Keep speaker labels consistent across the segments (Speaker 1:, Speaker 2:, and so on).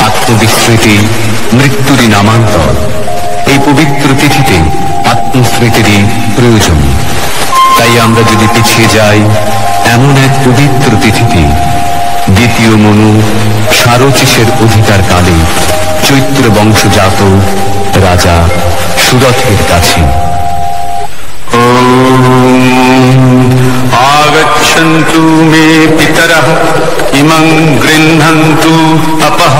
Speaker 1: আত্মবিস্মৃতি মৃত্যুরই নামান্তর। এই পবিত্র তিথিতে আত্মস্মৃতিরই প্রয়োজন। তাই আমরা যদি পিছিয়ে যাই এমন এক পবিত্র তিথিতে, দ্বিতীয় মনু সারচিসের অধিকার কালে চৈত্র বংশজাত রাজা সুরথের কাছে। आगच्छन्तु मे पितरः इमं गृह्णन्तु अपः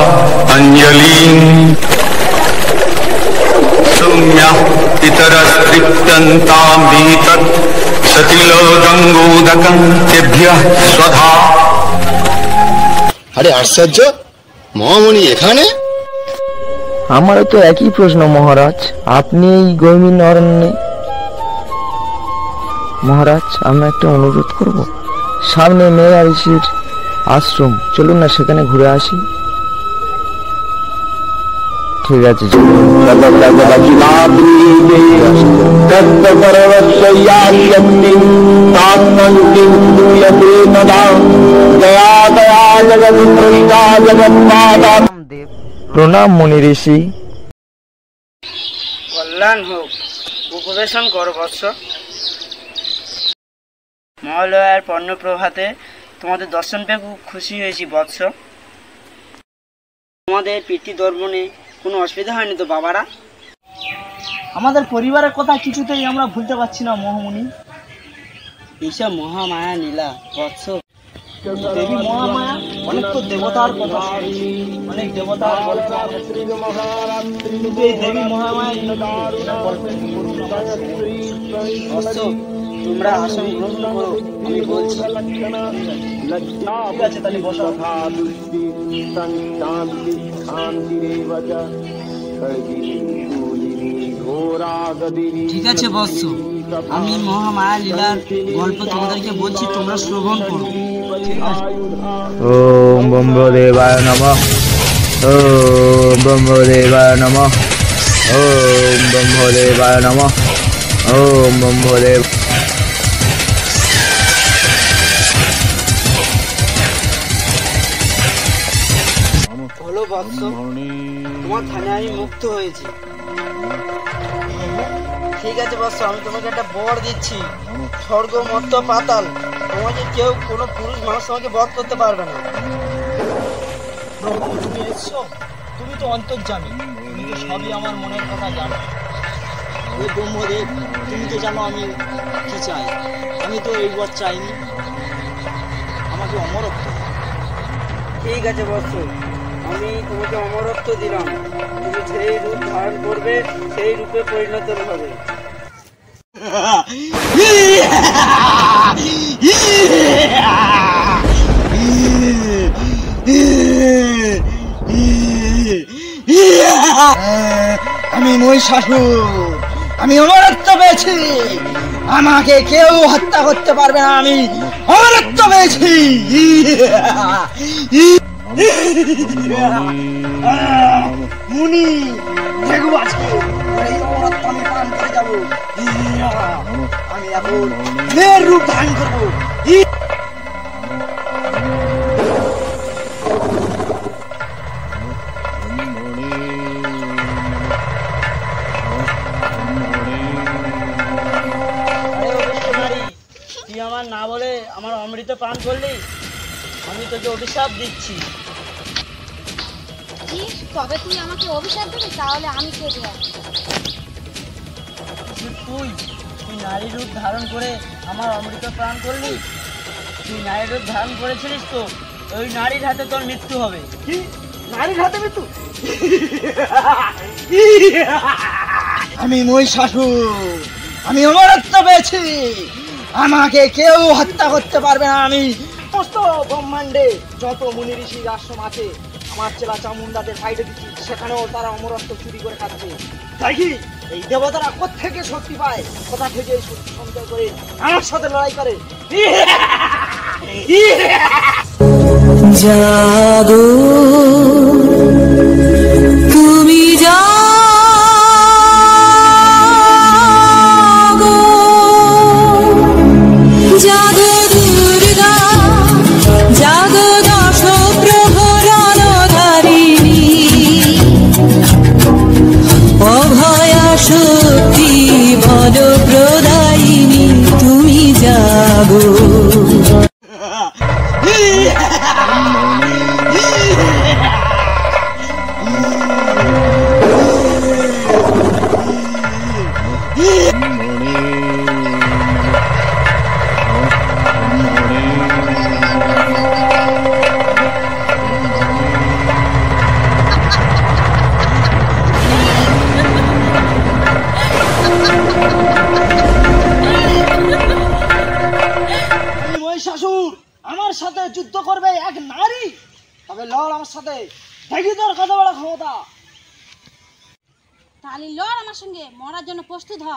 Speaker 1: अंजलिं सौम्यः पितरस्तृप्यन्तामृतत् सतिलो गंगोदकं तेभ्यः स्वधा।
Speaker 2: আরে আশ্চর্য, মহামণি এখানে?
Speaker 3: আমারও তো একই প্রশ্ন মহারাজ, আপনি এই গহীন অরণ্যে। মহারাজ, আমি একটা অনুরোধ করব, সামনে মেয়া ঋষির আশ্রম, চলুন না সেখানে ঘুরে আসি। ঠিক আছে, প্রণাম মুনি ঋষি।
Speaker 4: কল্যাণ হোক, উপবেশন করো বৎস। মহালয়ার পণ্য প্রভাতে তোমাদের দর্শন পেয়ে খুব খুশি হয়েছি বৎস। তোমাদের পিতৃ দর্পণে কোনো অসুবিধা হয়নি তো বাবারা?
Speaker 5: আমাদের পরিবারের কথা কিছুতেই আমরা ভুলতে পারছি না মহামুনি।
Speaker 4: এইসব মহামায়া নীলা বৎস।
Speaker 5: দেবী মহামায়া, অনেক তো দেবতার কথা, অনেক দেবতার গল্প, এই দেবী মহামায়া
Speaker 4: বৎস, তোমরা আসন গ্রহণ করো, আমি বলছি।
Speaker 5: ঠিক আছে, তাহলে বসো।
Speaker 4: ঠিক আছে বৎস, আমি মহামায়া লীলার গল্প তোমাদেরকে বলছি, তোমরা শ্রবণ করো।
Speaker 3: ওম ব্রহ্মদেবায় নমঃ, ওম ব্রহ্মদেবায় নমঃ, ওম ব্রহ্মদেবায় নমঃ, ওম ব্রহ্মদেব।
Speaker 4: হলো বৎস, তোমার থানায় আমি মুক্ত হয়েছি। ঠিক আছে বৎস, আমি তোমাকে একটা বর দিচ্ছি, স্বর্গ মর্ত পাতাল তোমাকে কেউ কোনো পুরুষ মানুষ তোমাকে বধ করতে পারবে না।
Speaker 5: প্রভু, তুমি এসছো, তুমি তো অন্তর্যামী, তুমি তো সবই আমার মনের কথা জানো।
Speaker 4: ওই ব্রহ্মদেব, তুমি তো জানো আমি কি চাই। আমি তো এই বর চাইনি, আমাকে অমরত্ব। ঠিক আছে বৎস, আমি তোমাকে অমরত্ব দিলাম। তুমি যেই রূপ ধারণ করবে সেই রূপে পরিণত হবে।
Speaker 5: আমি মহিষাসুর, আমি অমরত্ব পেয়েছি, আমাকে কেউ হত্যা করতে পারবে না, আমি অমরত্ব পেয়েছি। মুনি, দেখো আজকে এই অমরত্ব আমি পান করে যাবো। আমি এখন মেয়ের রূপ ধারণ করবো। তুই আমার না বলে আমার অমৃত পান করলি, আমি তোকে অভিশাপ দিচ্ছি।
Speaker 6: তবে তুই আমাকে অভিশাপ দিবি, তাহলে আমি কে দেব?
Speaker 4: তুই নারী রূপ ধারণ করে আমার অমৃত প্রাণ করলি। তুই নারী রূপ ধারণ করেছিলিস তো, ওই নারীর হাতে তোর মৃত্যু হবে।
Speaker 5: কি? নারীর হাতে মৃত্যু? আমি মহিষাসুর, আমি অমরত্ব পেয়েছি, আমাকে কেউ হত্যা করতে পারবে না। আমি সমস্ত ব্রহ্মাণ্ডে যত মুনি ঋষির আশ্রম আছে, আমার চেলা চামুন্ডাদের সাইডে দিচ্ছি, সেখানেও তারা অমরত্ব চুরি করে খাচ্ছে। তাই কি এই দেবতারা কোত্থেকে শক্তি পায়, কোথা থেকে শক্তি সঞ্চয় করে আমার সাথে লড়াই করে?
Speaker 7: জাগো তুমি জাগো, শক্তি বল প্রদায়িনী তুমি জাগো।
Speaker 5: মহিষাসুর আমার সাথে যুদ্ধ করবে এক নারী, তবে লড় আমার সাথে, দেখি তোর কত বড় ক্ষমতা।
Speaker 6: তাহলে লড় আমার সঙ্গে, মরার জন্য প্রস্তুত হ।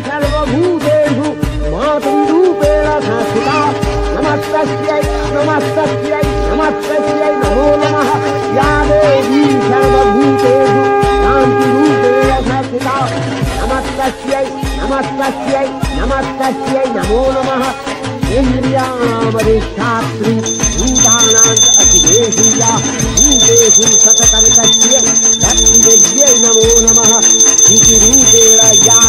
Speaker 5: সর্বভূতেষু মাতৃরূপেণ সংস্থিতা নমস্তস্यै নমস্তস্यै নমস্তস্यै নমো নমঃ। या देवी सर्वभूतेषु शान्तिरूपेण संस्थिता नमस्तस्यै नमस्तस्यै नमस्तस्यै नमो नमः। इन्द्रियामधिष्ठात्री भूतानां अखिलेषु या भूतेषु सततर्कस्य भक्तिविद्यै नमो नमः। स्थितिरूपेण या